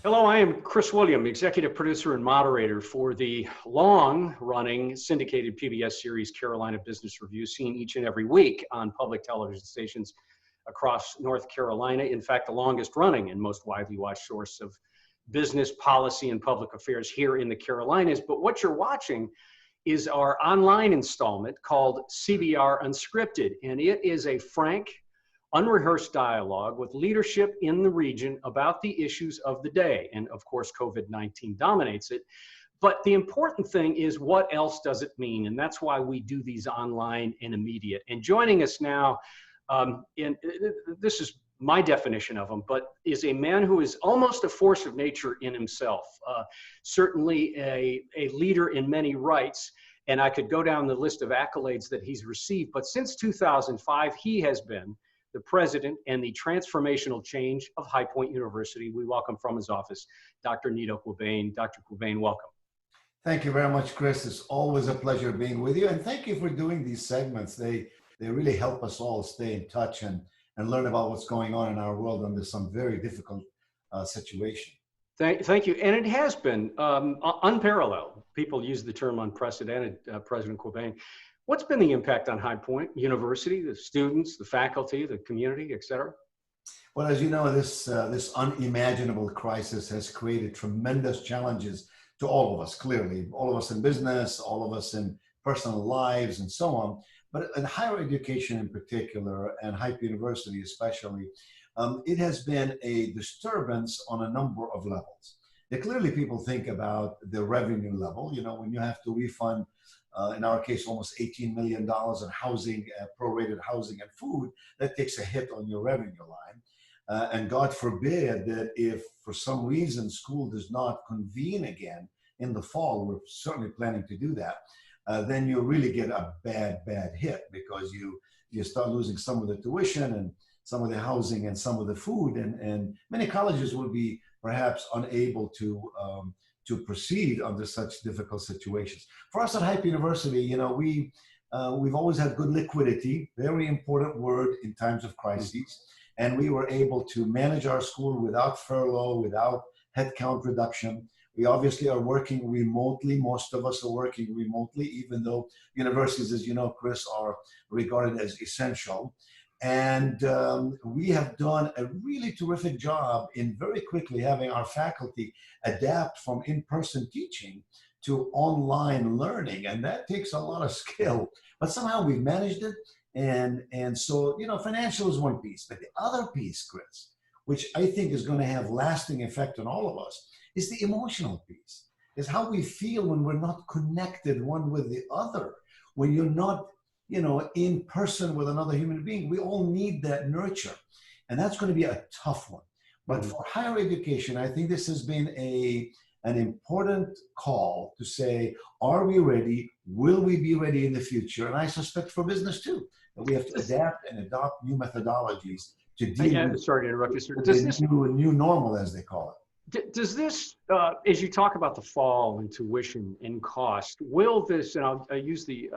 Hello, I am Chris William, executive producer and moderator for the long-running syndicated PBS series Carolina Business Review, seen each and every week on public television stations across North Carolina. In fact, the longest running and most widely watched source of business policy and public affairs here in the Carolinas. But what you're watching is our online installment called CBR Unscripted, and it is a frank, unrehearsed dialogue with leadership in the region about the issues of the day. And of course, COVID-19 dominates it. But the important thing is, what else does it mean? And that's why we do these online and immediate. And joining us now, this is my definition of him, but is a man who is almost a force of nature in himself. Certainly a leader in many rights. And I could go down the list of accolades that he's received. But since 2005, he has been the president and the transformational change of High Point University. We welcome from his office, Dr. Nido Qubein. Dr. Qubein, welcome. Thank you very much, Chris. It's always a pleasure being with you. And thank you for doing these segments. They really help us all stay in touch and learn about what's going on in our world under some very difficult situation. Thank you. And it has been unparalleled. People use the term unprecedented, President Qubein. What's been the impact on High Point University, the students, the faculty, the community, et cetera? Well, as you know, this unimaginable crisis has created tremendous challenges to all of us, clearly. All of us in business, all of us in personal lives, and so on. But in higher education in particular, and High Point University especially, it has been a disturbance on a number of levels. Clearly, people think about the revenue level. You know, when you have to refund, in our case, almost $18 million in housing, prorated housing and food, that takes a hit on your revenue line. And God forbid that if for some reason school does not convene again in the fall, we're certainly planning to do that, then you really get a bad hit, because you start losing some of the tuition and some of the housing and some of the food, and many colleges will be perhaps unable to proceed under such difficult situations. For us at High Point University, you know, we've always had good liquidity, very important word in times of crises, and we were able to manage our school without furlough, without headcount reduction. We obviously are working remotely. Most of us are working remotely, even though universities, as you know, Chris, are regarded as essential. And we have done a really terrific job in very quickly having our faculty adapt from in-person teaching to online learning. And that takes a lot of skill, but somehow we've managed it. And so, you know, financial is one piece, but the other piece, Chris, which I think is going to have lasting effect on all of us, is the emotional piece, is how we feel when we're not connected one with the other, when you're not, you know, in person with another human being. We all need that nurture. And that's going to be a tough one. But for higher education, I think this has been an important call to say, are we ready? Will we be ready in the future? And I suspect for business too, that we have to adapt and adopt new methodologies to deal with, sorry to interrupt you, sir. the new normal, as they call it. Does this, as you talk about the fall and tuition and cost, will this, and I use the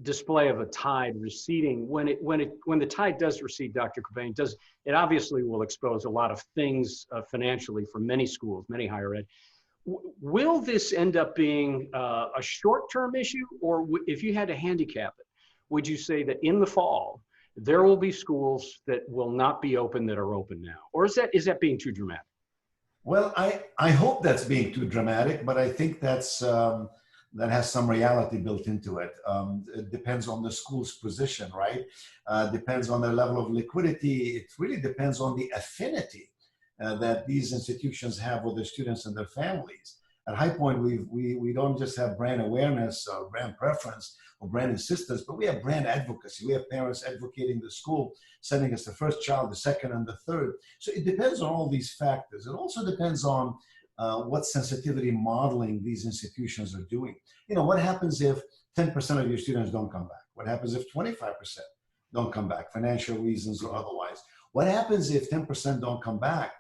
display of a tide receding. When the tide does recede, Dr. Qubein, it obviously will expose a lot of things financially for many schools, many higher ed. Will this end up being a short-term issue, or if you had to handicap it, would you say that in the fall there will be schools that will not be open that are open now, or is that being too dramatic? Well, I hope that's being too dramatic, but I think that's that has some reality built into it. It depends on the school's position, right? Depends on their level of liquidity. It really depends on the affinity that these institutions have with their students and their families. At High Point, we don't just have brand awareness or brand preference or brand insistence, but we have brand advocacy. We have parents advocating the school, sending us the first child, the second, and the third. So it depends on all these factors. It also depends on what sensitivity modeling these institutions are doing. You know, what happens if 10% of your students don't come back? What happens if 25% don't come back, financial reasons or otherwise? What happens if 10% don't come back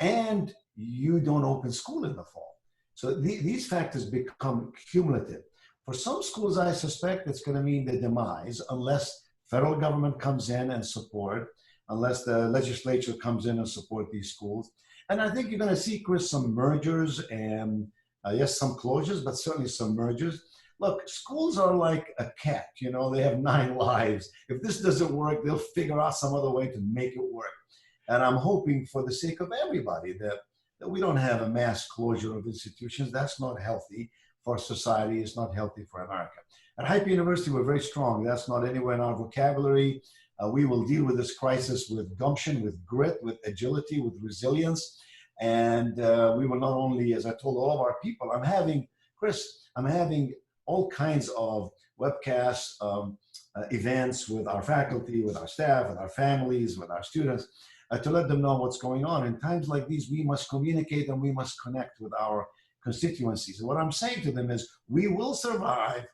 and you don't open school in the fall? So these factors become cumulative. For some schools, I suspect it's going to mean the demise unless federal government comes in and support. unless the legislature comes in and support these schools. And I think you're going to see, Chris, some mergers and yes, some closures, but certainly some mergers. Look, schools are like a cat, you know, they have 9 lives. If this doesn't work, they'll figure out some other way to make it work. And I'm hoping for the sake of everybody that we don't have a mass closure of institutions. That's not healthy for society. It's not healthy for America. At HPU University, we're very strong. That's not anywhere in our vocabulary. We will deal with this crisis with gumption, with grit, with agility, with resilience. And we will not only, as I told all of our people, I'm having all kinds of webcasts, events with our faculty, with our staff, with our families, with our students, to let them know what's going on. In times like these, we must communicate and we must connect with our constituencies. And what I'm saying to them is, we will survive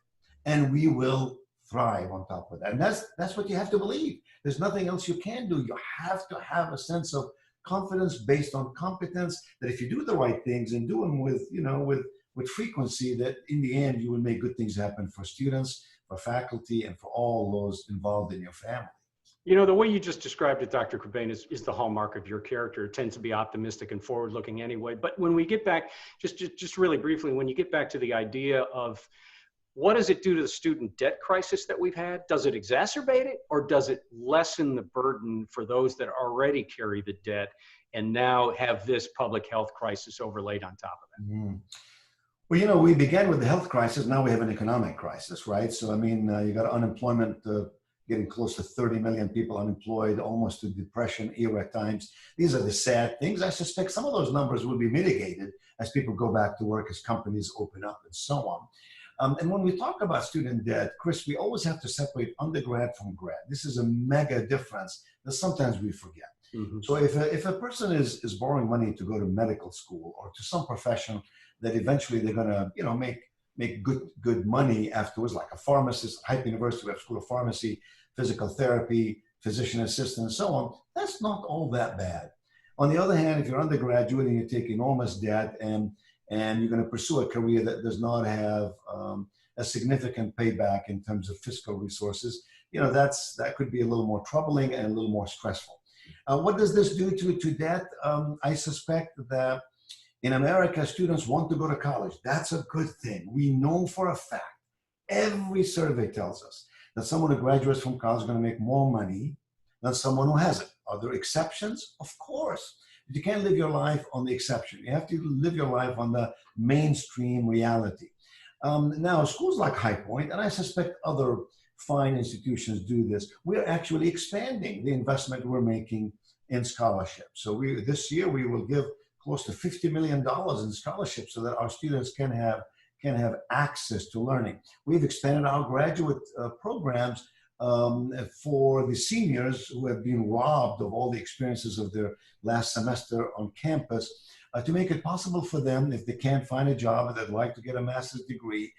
and we will thrive on top of that. And that's what you have to believe. There's nothing else you can do. You have to have a sense of confidence based on competence, that if you do the right things and do them with, you know, with frequency, that in the end, you will make good things happen for students, for faculty, and for all those involved in your family. You know, the way you just described it, Dr. Qubein, is the hallmark of your character. It tends to be optimistic and forward-looking anyway. But when we get back, just really briefly, when you get back to the idea of what does it do to the student debt crisis that we've had? Does it exacerbate it, or does it lessen the burden for those that already carry the debt and now have this public health crisis overlaid on top of it? Mm. Well, you know, we began with the health crisis. Now we have an economic crisis, right? So, I mean, you got unemployment getting close to 30 million people unemployed, almost to depression era times. These are the sad things. I suspect some of those numbers will be mitigated as people go back to work, as companies open up and so on. And when we talk about student debt, Chris, we always have to separate undergrad from grad. This is a mega difference that sometimes we forget. Mm-hmm. So if a person is borrowing money to go to medical school or to some profession that eventually they're going to, you know, make good money afterwards, like a pharmacist, HPU University, we have School of Pharmacy, physical therapy, physician assistant, and so on, that's not all that bad. On the other hand, if you're undergraduate and you take enormous debt and you're going to pursue a career that does not have a significant payback in terms of fiscal resources, you know, that could be a little more troubling and a little more stressful. What does this do to debt? I suspect that in America, students want to go to college. That's a good thing. We know for a fact, every survey tells us that someone who graduates from college is going to make more money than someone who hasn't. Are there exceptions? Of course. But you can't live your life on the exception. You have to live your life on the mainstream reality. Now, schools like High Point, and I suspect other fine institutions do this, we're actually expanding the investment we're making in scholarships. So this year we will give close to $50 million in scholarships so that our students can have access to learning. We've expanded our graduate programs for the seniors who have been robbed of all the experiences of their last semester on campus, to make it possible for them, if they can't find a job and they'd like to get a master's degree,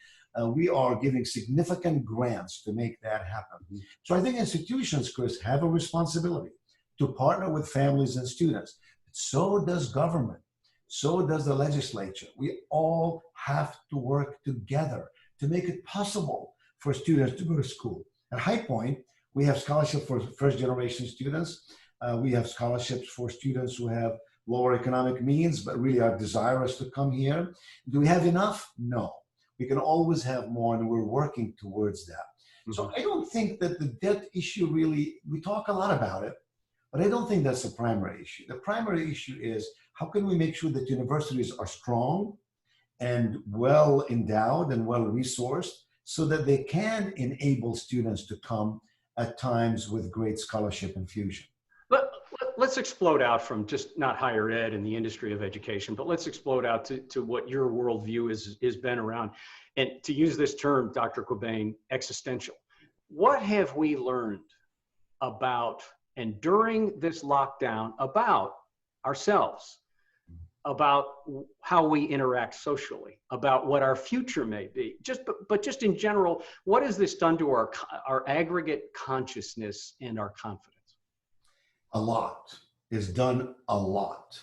we are giving significant grants to make that happen. So I think institutions, Chris, have a responsibility to partner with families and students. So does government. So does the legislature. We all have to work together to make it possible for students to go to school. At High Point, we have scholarships for first-generation students. We have scholarships for students who have lower economic means, but really are desirous to come here. Do we have enough? No. We can always have more, and we're working towards that. Mm-hmm. So I don't think that the debt issue really, we talk a lot about it, but I don't think that's the primary issue. The primary issue is, how can we make sure that universities are strong and well endowed and well resourced so that they can enable students to come at times with great scholarship infusion? Let's explode out from just not higher ed and the industry of education, but let's explode out to what your worldview is been around. And to use this term, Dr. Qubein, existential. What have we learned about and during this lockdown about ourselves, about how we interact socially, about what our future may be? But just in general, what has this done to our aggregate consciousness and our confidence? A lot. It's done a lot.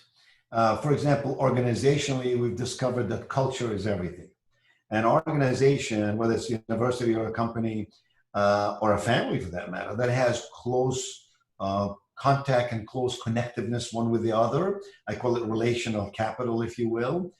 For example, organizationally, we've discovered that culture is everything. An organization, whether it's a university or a company or a family for that matter, that has close contact and close connectiveness one with the other. I call it relational capital, if you will,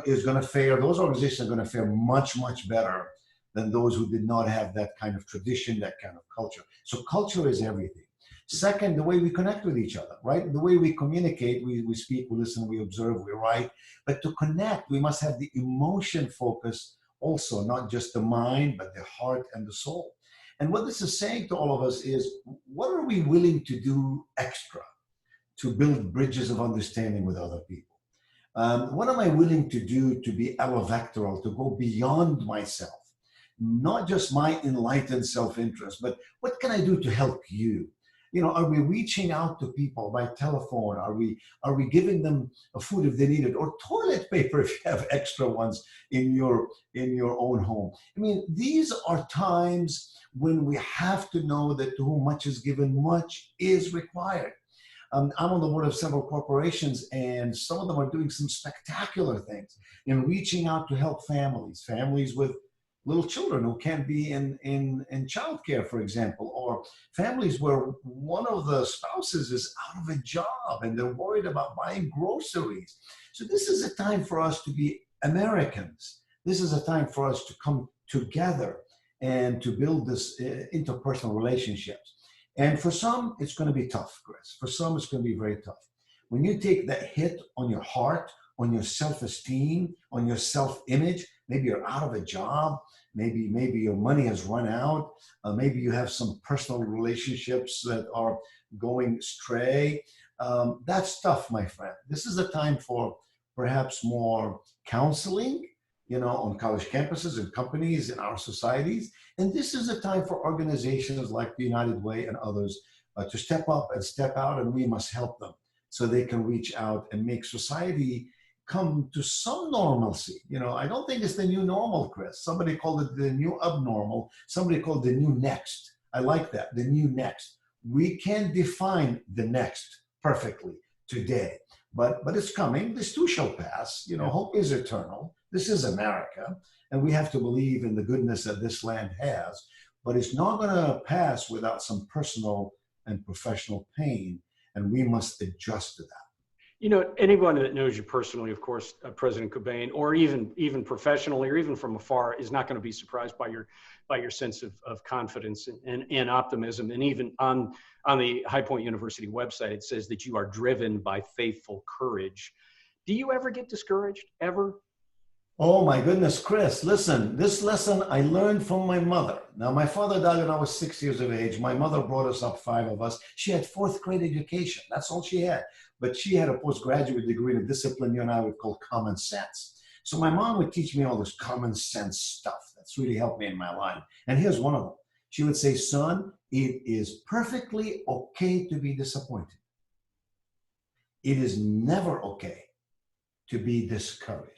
is going to fare, those organizations are going to fare much, much better than those who did not have that kind of tradition, that kind of culture. So culture is everything. Second, the way we connect with each other, right? The way we communicate, we speak, we listen, we observe, we write. But to connect, we must have the emotion focus also, not just the mind, but the heart and the soul. And what this is saying to all of us is, what are we willing to do extra to build bridges of understanding with other people? What am I willing to do to be allovectoral, to go beyond myself? Not just my enlightened self-interest, but what can I do to help you? You know, are we reaching out to people by telephone? Are we giving them a food if they need it, or toilet paper if you have extra ones in your own home? I mean, these are times when we have to know that to whom much is given, much is required. I'm on the board of several corporations, and some of them are doing some spectacular things in reaching out to help families with little children who can't be in childcare, for example, or families where one of the spouses is out of a job and they're worried about buying groceries. So this is a time for us to be Americans. This is a time for us to come together and to build this interpersonal relationships. And for some, it's going to be tough, Chris. For some, it's going to be very tough. When you take that hit on your heart, on your self-esteem, on your self-image, maybe you're out of a job, maybe your money has run out, maybe you have some personal relationships that are going stray. That's tough, my friend. This is a time for perhaps more counseling, you know, on college campuses and companies in our societies. And this is a time for organizations like the United Way and others to step up and step out, and we must help them so they can reach out and make society come to some normalcy. You know, I don't think it's the new normal, Chris. Somebody called it the new abnormal. Somebody called it the new next. I like that, the new next. We can't define the next perfectly today, but it's coming. This too shall pass. You know, hope is eternal. This is America, and we have to believe in the goodness that this land has, but it's not going to pass without some personal and professional pain, and we must adjust to that. You know, anyone that knows you personally, of course, President Qubein, or even professionally, or even from afar, is not going to be surprised by your sense of confidence and optimism. And even on the High Point University website, it says that you are driven by faithful courage. Do you ever get discouraged? Ever? Oh my goodness, Chris, listen, this lesson I learned from my mother. Now, my father died when I was 6 years of age. My mother brought us up, 5 of us. She had 4th grade education. That's all she had. But she had a postgraduate degree in a discipline you and I would call common sense. So my mom would teach me all this common sense stuff that's really helped me in my life. And here's one of them. She would say, son, it is perfectly okay to be disappointed. It is never okay to be discouraged.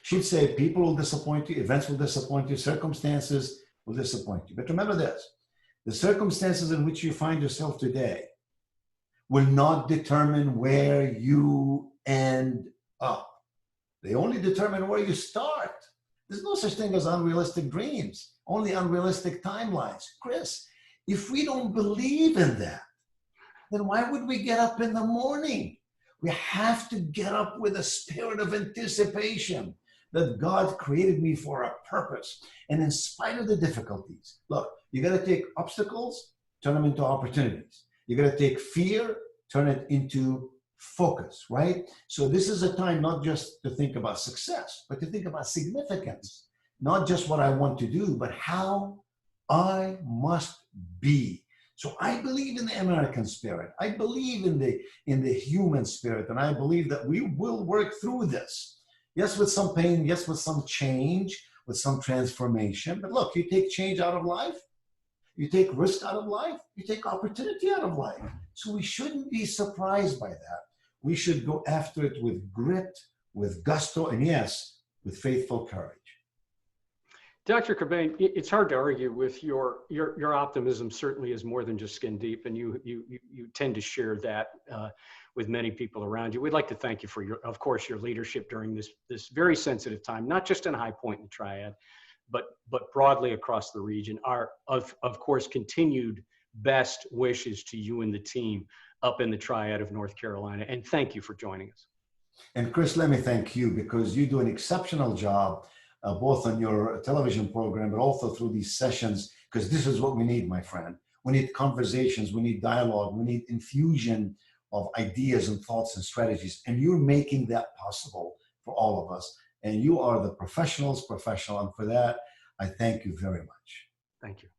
She'd say, people will disappoint you, events will disappoint you, circumstances will disappoint you. But remember this, the circumstances in which you find yourself today will not determine where you end up. They only determine where you start. There's no such thing as unrealistic dreams, only unrealistic timelines. Chris, if we don't believe in that, then why would we get up in the morning? We have to get up with a spirit of anticipation that God created me for a purpose. And in spite of the difficulties, look, you got to take obstacles, turn them into opportunities. You got to take fear, turn it into focus, right? So this is a time not just to think about success, but to think about significance. Not just what I want to do, but how I must be. So I believe in the American spirit. I believe in the human spirit, and I believe that we will work through this. Yes, with some pain, yes, with some change, with some transformation. But look, you take change out of life, you take risk out of life, you take opportunity out of life. So we shouldn't be surprised by that. We should go after it with grit, with gusto, and yes, with faithful courage. Dr. Qubein, it's hard to argue with your optimism. Certainly is more than just skin deep, and you tend to share that with many people around you. We'd like to thank you for of course, your leadership during this very sensitive time, not just in High Point and the Triad, but broadly across the region. Our of course continued best wishes to you and the team up in the Triad of North Carolina. And thank you for joining us. And Chris, let me thank you, because you do an exceptional job, both on your television program, but also through these sessions, because this is what we need, my friend. We need conversations, we need dialogue, we need infusion of ideas and thoughts and strategies. And you're making that possible for all of us. And you are the professional. And for that, I thank you very much. Thank you.